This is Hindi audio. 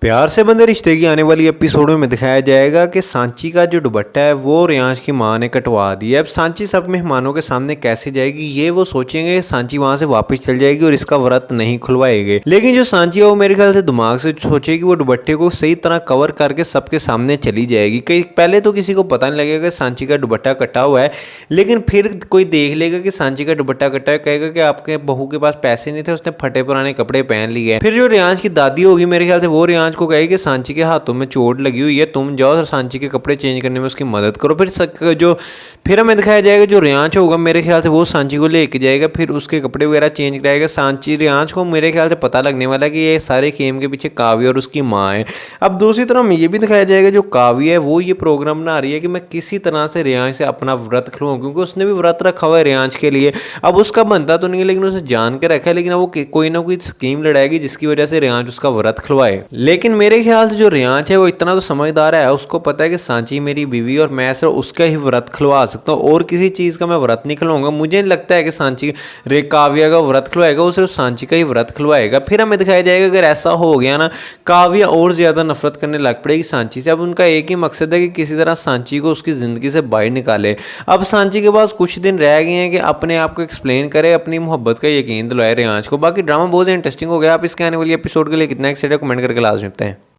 प्यार से बंधे रिश्ते की आने वाली एपिसोड में दिखाया जाएगा कि सांची का जो दुपट्टा है वो रियांश की मां ने कटवा दिया। अब सांची सब मेहमानों के सामने कैसे जाएगी ये वो सोचेंगे, सांची वहां से वापस चल जाएगी और इसका व्रत नहीं खुलवाएंगे। लेकिन जो सांची है वो मेरे ख्याल से दिमाग से सोचेगी, वो दुपट्टे को सही तरह कवर करके सबके सामने चली जाएगी। कई पहले तो किसी को पता नहीं लगेगा कि सांची का दुपट्टा कटा हुआ है, लेकिन फिर कोई देख लेगा कि सांची का दुपट्टा कटा है, कहेगा कि आपके बहू के पास पैसे नहीं थे, उसने फटे पुराने कपड़े पहन लिए। फिर जो रियांश की दादी होगी मेरे ख्याल से वो रियांश को कहे कि सांची के हाथों में चोट लगी हुई है, तुम जाओ और सांची के कपड़े चेंज करने में उसकी मदद करो। फिर हमें दिखाया जाएगा जो रियांश होगा मेरे ख्याल से वो सांची को लेके जाएगा, फिर उसके कपड़े वगैरह चेंज कराएगा। सांची रियांश को मेरे ख्याल से पता लगने वाला है कि ये सारे खेम के पीछे काव्य और उसकी माँ है। अब दूसरी तरफ हमें ये भी दिखाया जाएगा जो काव्य है वो ये प्रोग्राम बना रही है कि मैं किसी तरह से रियांश से अपना व्रत खिलवाऊं, क्योंकि उसने भी व्रत रखा हुआ है रियांश के लिए। अब उसका बनता तो नहीं है, लेकिन उसे जान के रखा है, लेकिन वो कोई ना कोई स्कीम लड़ाएगी जिसकी वजह से रियांश उसका व्रत खिलवाए। लेकिन मेरे ख्याल से जो रियांश है वो इतना तो समझदार है, उसको पता है कि सांची मेरी बीवी और मैं सिर्फ उसका ही व्रत खिलवा सकता हूँ और किसी चीज़ का मैं व्रत नहीं खिलवाऊंगा। मुझे नहीं लगता है कि सांची रे काव्या का व्रत खिलवाएगा, वो सिर्फ सांची का ही व्रत खिलवाएगा। फिर हमें दिखाया जाएगा अगर ऐसा हो गया ना, काव्या और ज़्यादा नफरत करने लग पड़ेगी सांची से। अब उनका एक ही मकसद है कि किसी तरह सांची को उसकी ज़िंदगी से बाहर निकाले। अब सांची के पास कुछ दिन रह गए हैं कि अपने आप को एक्सप्लेन करे, अपनी मोहब्बत का यकीन दिलाए रियांश को। बाकी ड्रामा बहुत इंटरेस्टिंग हो गया। आप इसके आने वाली एपिसोड के लिए कितना एक्साइटेड कमेंट करके लाजमी बताएं।